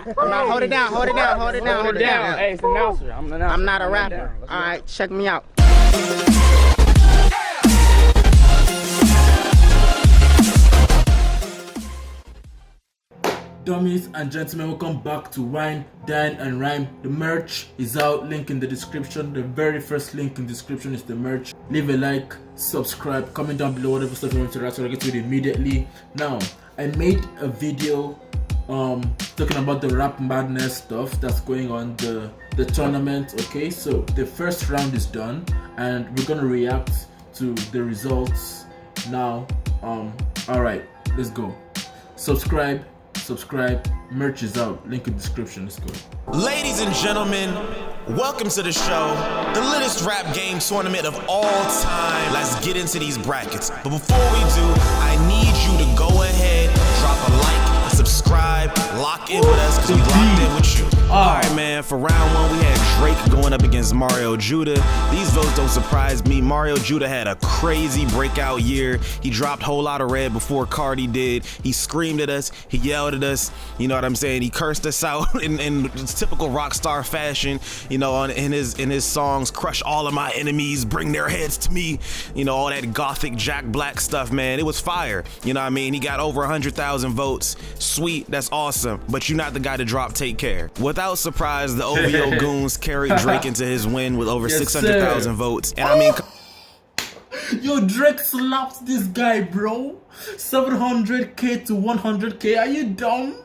I'm not. Hold it down. Hold it down. Hold it down. Hold it down. Hey, it's the announcer. I'm the announcer. I'm not a rapper. All right, check me out. Dummies and gentlemen, welcome back to Wine, Dine and Rhyme. The merch is out, link in the description. The very first link in the description is the merch. Leave a like, subscribe, comment down below whatever stuff you want to write so I get to it immediately. Now, I made a video talking about the rap madness stuff that's going on, the tournament. Okay, so the first round is done and we're gonna react to the results now. Alright, let's go. Subscribe, merch is out, link in the description. Let's go. Ladies and gentlemen, welcome to the show, the littest rap game tournament of all time. Let's get into these brackets, but before we do, I need you to go ahead, drop a like, subscribe, lock in with us, because we locked in with you. Alright man, for round one we had Drake going up against Mario Judah. These votes don't surprise me. Mario Judah had a crazy breakout year. He dropped a whole lot of red before Cardi did. He screamed at us, he yelled at us, you know what I'm saying? He cursed us out in typical rock star fashion, you know, in his songs, crush all of my enemies, bring their heads to me, you know, all that gothic Jack Black stuff, man. It was fire, you know what I mean? He got over 100,000 votes. Sweet, that's awesome, but you're not the guy to drop Take Care. Without surprise, the OVO goons carried Drake into his win with over 600,000 votes. And I mean, yo, Drake slapped this guy, bro. 700k to 100k. Are you dumb?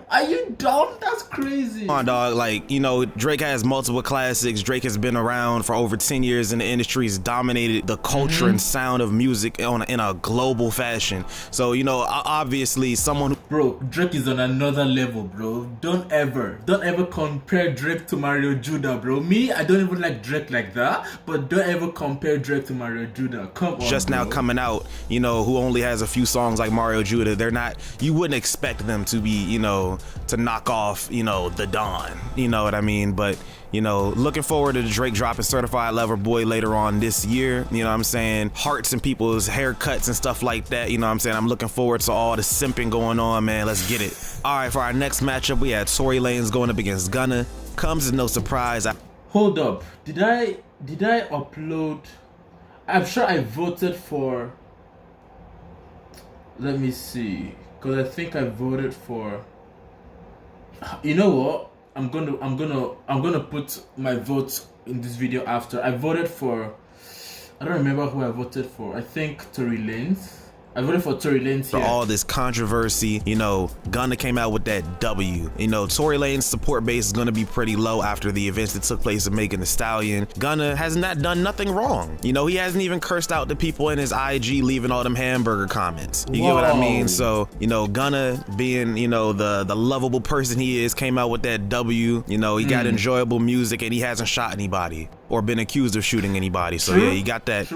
Are you dumb? That's crazy. Come on, dog. Like, you know, Drake has multiple classics. Drake has been around for over 10 years in the industry. He's dominated the culture and sound of music in a global fashion. So, you know, obviously someone who... Bro, Drake is on another level, bro. Don't ever compare Drake to Mario Judah, bro. Me, I don't even like Drake like that, but don't ever compare Drake to Mario Judah. Come on, just now coming out, you know, who only has a few songs like Mario Judah. They're not, you wouldn't expect them to be, you know, to knock off, you know, the Don, you know what I mean? But, you know, looking forward to Drake dropping Certified Lover Boy later on this year, you know what I'm saying? Hearts and people's haircuts and stuff like that, you know what I'm saying? I'm looking forward to all the simping going on, man. Let's get it. All right, for our next matchup, we had Tory Lanez going up against Gunna. Comes as no surprise. Hold up, did I upload? I'm sure I voted for, let me see, because I think I voted for, you know what? I'm gonna put my vote in this video after. I voted for, I don't remember who I voted for. I think Tory Lanez. I voted for Tory Lanez here. All this controversy, you know, Gunna came out with that W. You know, Tory Lanez's support base is gonna be pretty low after the events that took place in Megan Thee Stallion. Gunna has not done nothing wrong. You know, he hasn't even cursed out the people in his IG leaving all them hamburger comments. You get what I mean? So, you know, Gunna being, you know, the lovable person he is, came out with that W. You know, he got enjoyable music and he hasn't shot anybody or been accused of shooting anybody. So yeah, he got that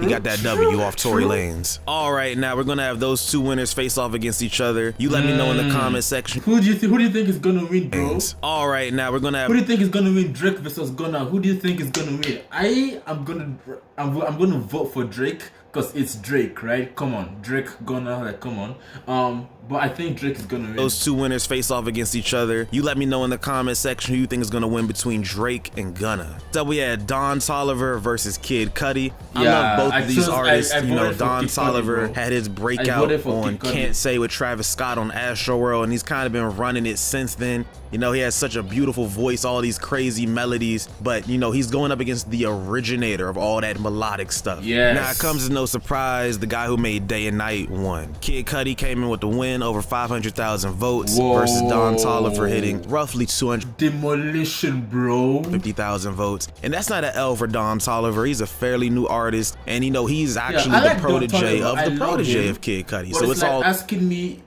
W off Tory Lanez. All right, now we're gonna have those two winners face off against each other. You let me know in the comment section. Who do you think is gonna win, bro? All right, now we're gonna have. Who do you think is gonna win? Drake versus Gunna. Who do you think is gonna win? I'm gonna vote for Drake because it's Drake, right? Come on, Drake, Gunna, like come on. But I think Drake is gonna win. Those two winners face off against each other. You let me know in the comment section who you think is gonna win between Drake and Gunna. So we had Don Toliver versus Kid Cudi. I love both of these artists. You know, Don Toliver had his breakout on Can't Say with Travis Scott on Astroworld, and he's kind of been running it since then. You know, he has such a beautiful voice, all these crazy melodies, but you know, he's going up against the originator of all that melodic stuff. Yes. Now it comes as no surprise, the guy who made Day and Night won. Kid Cudi came in with the win, over 500,000 votes versus Don Toliver hitting roughly 200 demolition, bro, 50,000 votes. And that's not an L for Don Toliver. He's a fairly new artist, and you know, he's actually like the protege of the protege of Kid Cudi. But so it's like all asking me.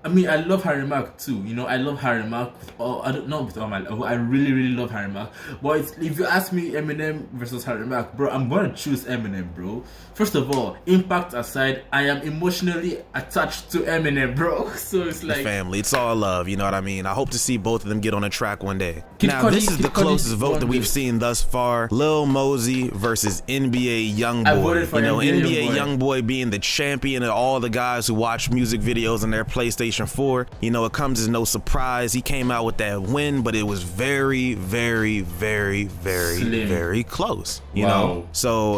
I mean, I love Harry Mack too. You know, I love Harry Mack. I don't know with all my love. I really love Harry Mack. But if you ask me Eminem versus Harry Mack, bro, I'm gonna choose Eminem, bro. First of all, impact aside, I am emotionally attached to Eminem, bro. So it's like the family. It's all love. You know what I mean? I hope to see both of them get on a track one day. Now, this is the closest vote that we've seen thus far. Lil Mosey versus NBA YoungBoy. You know, NBA YoungBoy being the champion of all the guys who watch music videos on their PlayStation Generation 4. You know, it comes as no surprise. He came out with that win, but it was very, very, very, very, Slim. very close. You know? So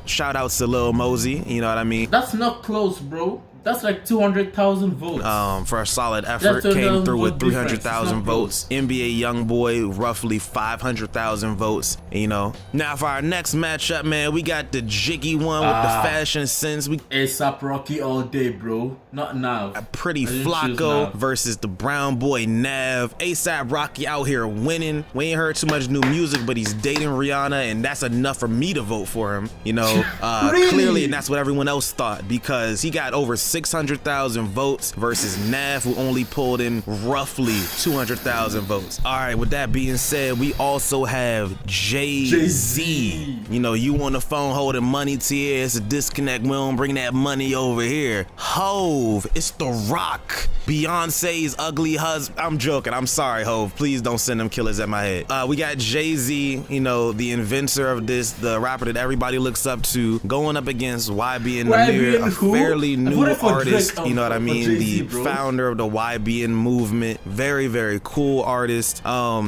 shout out to Lil Mosey, you know what I mean? That's not close, bro. That's like 200,000 votes. For a solid effort, came through with 300,000 votes. Close. NBA Youngboy, roughly 500,000 votes. You know. Now for our next matchup, man, we got the jiggy one with the fashion sense. We ASAP Rocky all day, bro. Not now. Pretty Flacco versus the brown boy Nav. ASAP Rocky out here winning. We ain't heard too much new music, but he's dating Rihanna, and that's enough for me to vote for him. You know, Really? Clearly, and that's what everyone else thought, because he got over 600,000 votes versus Nav, who only pulled in roughly 200,000 votes. All right, with that being said, we also have Jay-Z. You know, you on the phone holding money to you. It's a disconnect. We don't bring that money over here. Hove, it's The Rock. Beyonce's ugly husband. I'm joking. I'm sorry, Hove. Please don't send them killers at my head. We got Jay-Z, you know, the inventor of this, the rapper that everybody looks up to, going up against YBN Namir, a fairly new artist, you know what I mean? The founder of the YBN movement. Very, very cool artist.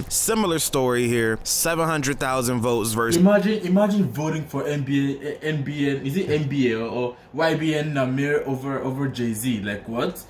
Similar story here. 700,000 votes versus. Imagine voting for NBN. Is it NBA or YBN Namir over Jay-Z? Like what?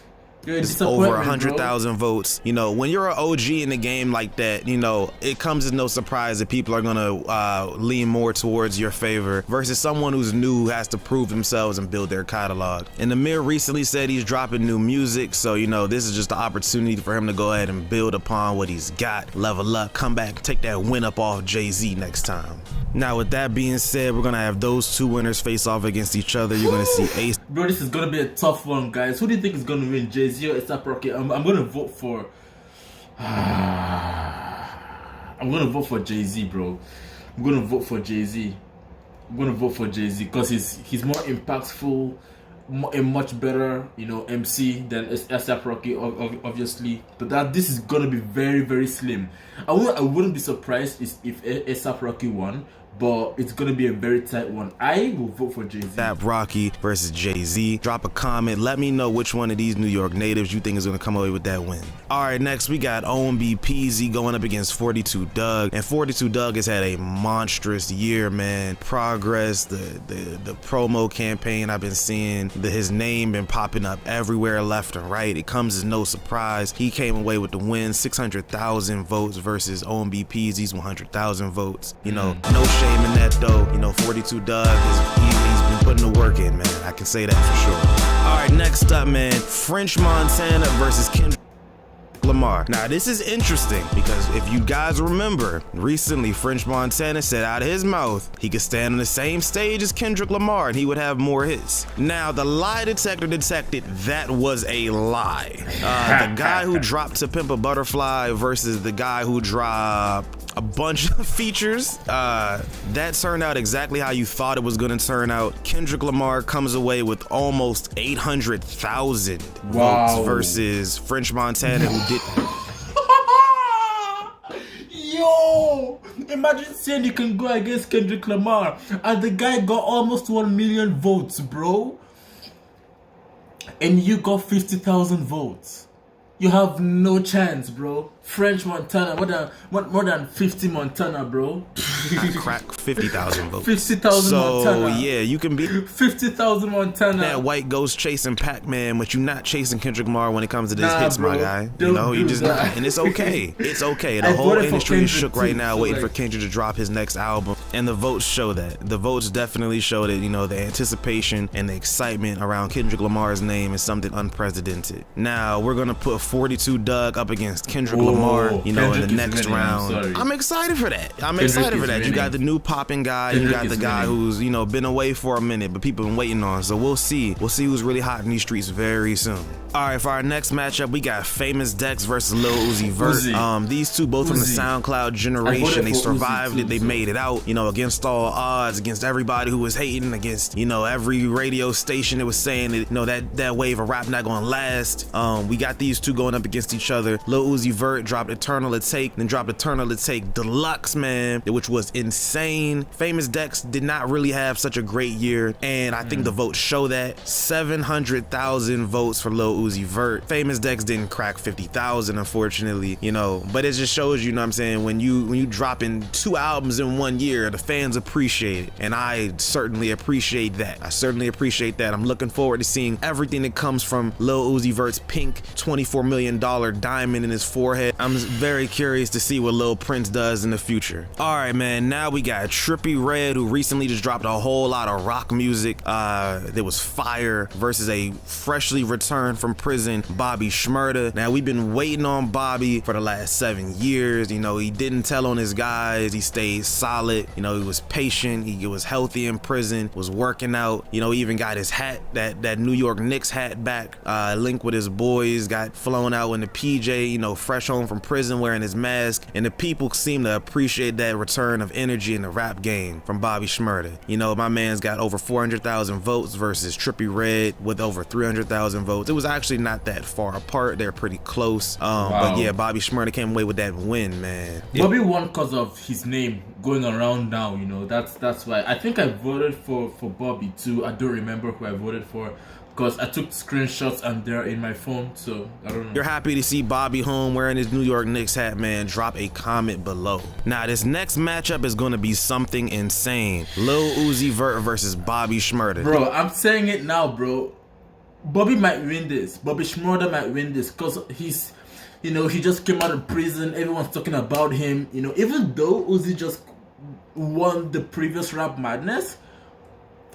It's over 100,000 votes. You know, when you're an OG in the game like that, you know, it comes as no surprise that people are gonna lean more towards your favor versus someone who's new, who has to prove themselves and build their catalog. And Namir recently said he's dropping new music, so you know, this is just an opportunity for him to go ahead and build upon what he's got, level up, come back, take that win up off Jay-Z next time. Now, with that being said, we're gonna have those two winners face off against each other. You're gonna see Ace. Bro, this is gonna be a tough one, guys. Who do you think is gonna win, Jay-Z or ASAP Rocky? I'm gonna vote for. I'm gonna vote for Jay-Z, bro. I'm gonna vote for Jay-Z. Because he's more impactful, a much better, you know, MC than ASAP Rocky, obviously. But this is gonna be very, very slim. I wouldn't be surprised if ASAP Rocky won, but it's gonna be a very tight one. I will vote for Jay-Z. ASAP Rocky versus Jay-Z. Drop a comment. Let me know which one of these New York natives you think is gonna come away with that win. All right, next we got OMB Peasy going up against 42 Doug, and 42 Doug has had a monstrous year, man. Progress, the promo campaign I've been seeing, his name been popping up everywhere, left and right. It comes as no surprise. He came away with the win, 600,000 votes versus OMB Peasy's 100,000 votes. You know, no shame in that though. You know, 42 Doug he's been putting the work in, man. I can say that for sure. All right, next up, man, French Montana versus Kendrick Lamar. Now this is interesting because if you guys remember, recently French Montana said out of his mouth he could stand on the same stage as Kendrick Lamar and he would have more hits. Now the lie detector detected that was a lie. The guy who dropped To Pimp a Butterfly versus the guy who dropped a bunch of features, that turned out exactly how you thought it was going to turn out. Kendrick Lamar comes away with almost 800,000 votes versus French Montana, who did. Yo, imagine saying you can go against Kendrick Lamar and the guy got almost 1 million votes, bro, and you got 50,000 votes. You have no chance, bro. French Montana, more than 50 Montana, bro. I crack 50,000 votes. 50,000 Montana. So yeah, you can be 50,000 Montana. That white ghost chasing Pac-Man, but you're not chasing Kendrick Lamar when it comes to this hits, bro. my guy. Don't you know, you just that. not, and it's okay. It's okay. The whole industry is shook right now, waiting for Kendrick to drop his next album, and the votes show that. The votes definitely show that. You know, the anticipation and the excitement around Kendrick Lamar's name is something unprecedented. Now we're gonna put 42 Doug up against Kendrick Lamar. You know, in the next round. I'm excited for that. I'm excited for that. You got the new popping guy. You got the guy who's, you know, been away for a minute, but people been waiting on. So we'll see. We'll see who's really hot in these streets very soon. All right, for our next matchup, we got Famous Dex versus Lil Uzi Vert. These two both from the SoundCloud generation. They survived it. They made it out. You know, against all odds, against everybody who was hating, against, you know, every radio station that was saying that, you know, that wave of rap not gonna last. We got these two going up against each other. Lil Uzi Vert dropped Eternal to Take, then dropped Eternal to Take Deluxe, man, which was insane. Famous Dex did not really have such a great year, and I think the votes show that. 700,000 votes for Lil Uzi Vert. Famous Dex didn't crack 50,000, unfortunately, you know, but it just shows you know what I'm saying, when you dropping 2 albums in 1 year, the fans appreciate it, and I certainly appreciate that. I'm looking forward to seeing everything that comes from Lil Uzi Vert's pink $24 million diamond in his forehead. I'm very curious to see what Lil Prince does in the future. All right, man, now we got Trippie Redd, who recently just dropped a whole lot of rock music that was fire, versus a freshly returned from prison Bobby Schmurder. Now, we've been waiting on Bobby for the last 7 years. You know, he didn't tell on his guys. He stayed solid. You know, he was patient. He was healthy in prison, was working out. You know, he even got his hat, that New York Knicks hat back, linked with his boys, got flown out in the PJ, you know, fresh home from prison wearing his mask. And the people seem to appreciate that return of energy in the rap game from Bobby Schmurder. You know, my man's got over 400,000 votes versus Trippie Redd with over 300,000 votes. It was actually not that far apart. They're pretty close. Wow. But yeah, Bobby Schmurder came away with that win, man. Bobby won because of his name going around now, you know. That's why. I think I voted for Bobby too. I don't remember who I voted for, because I took screenshots and they're in my phone, so I don't know. You're happy to see Bobby home wearing his New York Knicks hat, man. Drop a comment below. Now, this next matchup is going to be something insane. Lil Uzi Vert versus Bobby Schmurder. Bro, I'm saying it now, bro. Bobby might win this. Bobby Schmurder might win this because he's, you know, he just came out of prison. Everyone's talking about him. You know, even though Uzi just won the previous Rap Madness,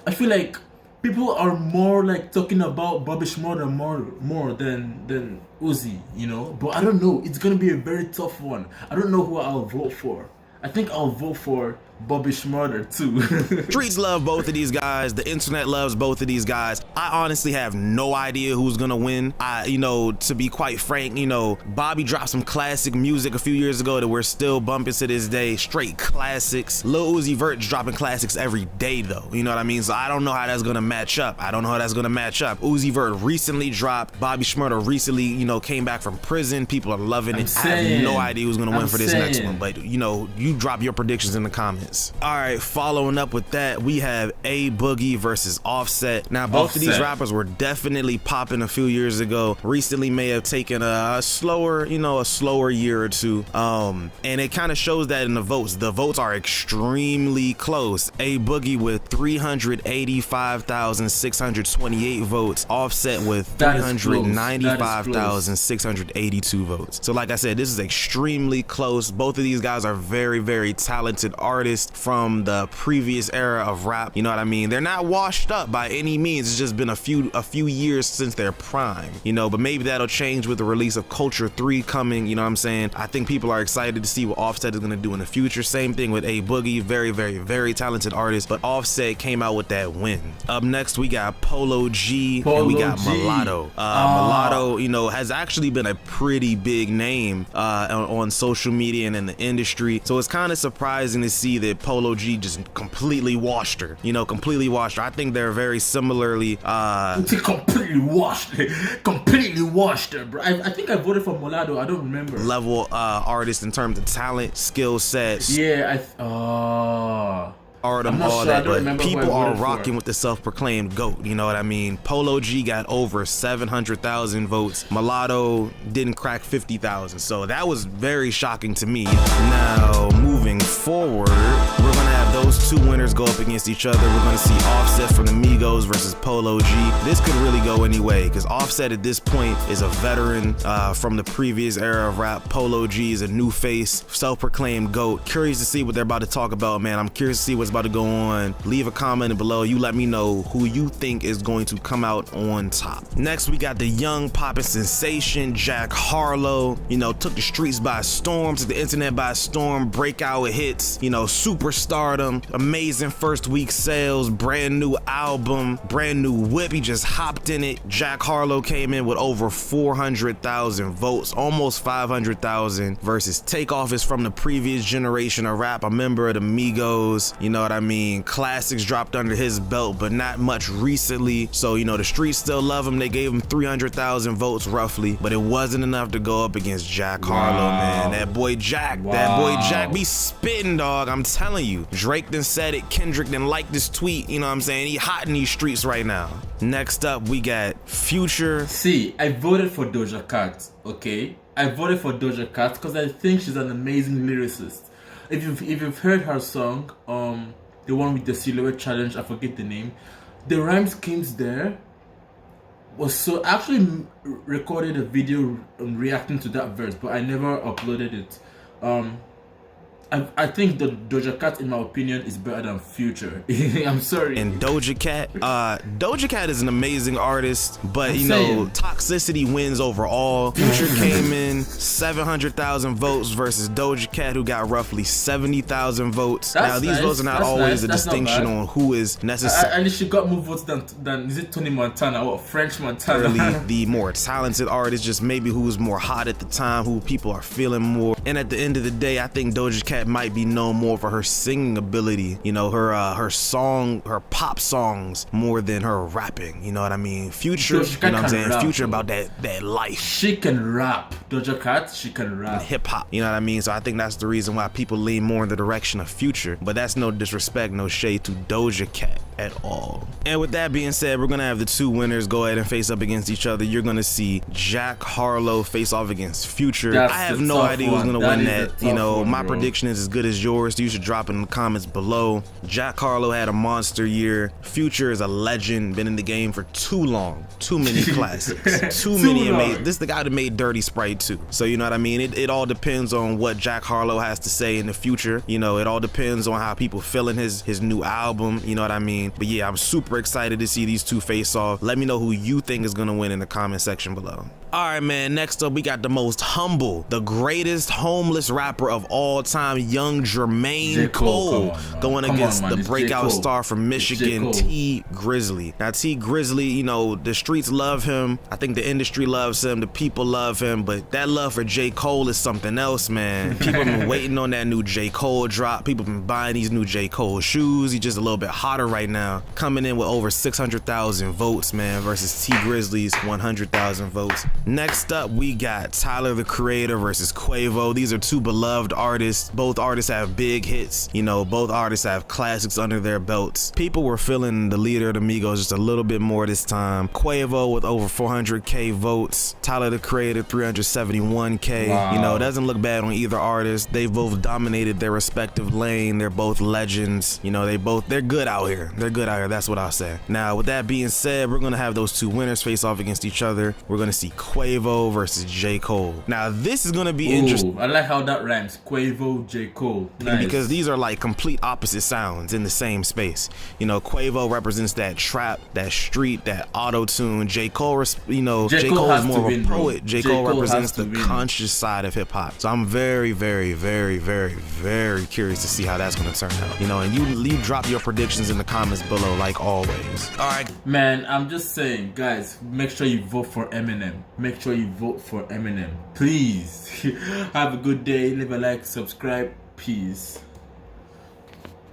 I feel like people are more like talking about Bobby Schmurder more than Uzi, you know. But I don't know. It's gonna be a very tough one. I don't know who I'll vote for. I think I'll vote for Bobby Schmurder too. Streets love both of these guys. The internet loves both of these guys. I honestly have no idea who's gonna win. You know, to be quite frank, you know, Bobby dropped some classic music a few years ago that we're still bumping to this day. Straight classics. Lil Uzi Vert's dropping classics every day though. You know what I mean? So I don't know how that's gonna match up. Uzi Vert recently dropped. Bobby Schmurder recently, you know, came back from prison. People are loving it. I have no idea who's gonna win for this next one. But you know, you drop your predictions in the comments. All right, following up with that, we have A Boogie versus Offset. Now, both of these rappers were definitely popping a few years ago. Recently may have taken a slower year or two. And it kind of shows that in the votes. The votes are extremely close. A Boogie with 385,628 votes. Offset with 395,682 votes. So like I said, this is extremely close. Both of these guys are very, very talented artists from the previous era of rap. You know what I mean? They're not washed up by any means. It's just been a few years since their prime, you know, but maybe that'll change with the release of Culture 3 coming. You know what I'm saying? I think people are excited to see what Offset is going to do in the future. Same thing with A Boogie. Very, very, very talented artist, but Offset came out with that win. Up next, we got Polo G and we got Mulatto. Mulatto, you know, has actually been a pretty big name on social media and in the industry. So it's kind of surprising to see that Polo G just completely washed her. You know, completely washed her. I think they're very similarly. Completely washed her, bro. I think I voted for Mulatto. I don't remember. Level artist in terms of talent, skill sets. Yeah, all that, but people are rocking with the self-proclaimed GOAT, you know what I mean? Polo G got over 700,000 votes. Mulatto didn't crack 50,000, so that was very shocking to me. Now, moving forward, we're gonna have those two winners go up against each other. We're gonna see Offset from the Migos versus Polo G. This could really go anyway, because Offset at this point is a veteran from the previous era of rap. Polo G is a new face, self-proclaimed GOAT. Curious to see what they're about to talk about, man. I'm curious to see what's about to go on. Leave a comment below. You let me know who you think is going to come out on top. Next, we got the young poppin' sensation, Jack Harlow. You know, took the streets by storm, took the internet by storm, breakout hits, you know, superstardom, amazing first week sales, brand new album, brand new whip. He just hopped in it. Jack Harlow came in with over 400,000 votes, almost 500,000 versus Takeoff is from the previous generation of rap, a member of the Migos. You know what I mean? Classics dropped under his belt, but not much recently. So, you know, the streets still love him. They gave him 300,000 votes roughly, but it wasn't enough to go up against Jack Harlow, man. That boy Jack be spitting, dog. I'm telling you. Drake Drake then said it. Kendrick then liked this tweet. You know what I'm saying? He hot in these streets right now. Next up, we got Future. See, I voted for Doja Cat, okay? I voted for Doja Cat because I think she's an amazing lyricist. If you've heard her song, the one with the silhouette challenge, I forget the name. The rhyme schemes there was so. I actually recorded a video reacting to that verse, but I never uploaded it. I think the Doja Cat, in my opinion, is better than Future. I'm sorry. And Doja Cat is an amazing artist, but you know, toxicity wins overall. Future came in 700,000 votes versus Doja Cat, who got roughly 70,000 votes. Now these votes are not always a distinction on who is necessary. At least she got more votes than is it Tony Montana or French Montana? Really, the more talented artist, just maybe who's more hot at the time, who people are feeling more. And at the end of the day, I think Doja Cat might be known more for her singing ability, you know, her pop songs more than her rapping, you know what I mean? Future, you know what I'm saying? Future about that life. She can rap. Doja Cat, she can rap. Hip hop, you know what I mean? So I think that's the reason why people lean more in the direction of Future, but that's no disrespect, no shade to Doja Cat at all. And with that being said, we're gonna have the two winners go ahead and face up against each other. You're gonna see Jack Harlow face off against Future. I have no idea who's gonna win that. You know, my prediction is as good as yours. You should drop it in the comments below. Jack Harlow had a monster year. Future is a legend, been in the game for too long. Too many classics. Too many amazing. This is the guy that made Dirty Sprite too. So you know what I mean? It all depends on what Jack Harlow has to say in the future. You know, it all depends on how people feel in his new album. You know what I mean? But yeah, I'm super excited to see these two face off. Let me know who you think is gonna win in the comment section below. All right, man, next up we got the most humble, the greatest homeless rapper of all time, young Jermaine Cole, going against the breakout star from Michigan, T Grizzly. Now, T Grizzly, you know, the streets love him. I think the industry loves him. The people love him. But that love for J. Cole is something else, man. People have been waiting on that new J. Cole drop. People have been buying these new J. Cole shoes. He's just a little bit hotter right now. Coming in with over 600,000 votes, man, versus T Grizzly's 100,000 votes. Next up, we got Tyler, the Creator versus Quavo. These are two beloved artists. Both artists have big hits. You know, both artists have classics under their belts. People were feeling the leader of the Migos just a little bit more this time. Quavo with over 400K votes. Tyler, the Creator, 371K. Wow. You know, it doesn't look bad on either artist. They both dominated their respective lane. They're both legends. You know, they're good out here. They're good out here. That's what I'll say. Now, with that being said, we're gonna have those two winners face off against each other. We're gonna see Quavo versus J. Cole. Now, this is gonna be interesting. I like how that rhymes. Quavo, J. Cole. Nice. Because these are like complete opposite sounds in the same space. You know, Quavo represents that trap, that street, that auto-tune. J. Cole, you know, J. Cole is more of a poet. J. Cole represents the conscious side of hip-hop. So I'm very, very, very, very, very curious to see how that's gonna turn out. You know, and you drop your predictions in the comments below like always. All right. Man, I'm just saying, guys, make sure you vote for Eminem. Make sure you vote for Eminem. Please. Have a good day. Leave a like, subscribe. Peace.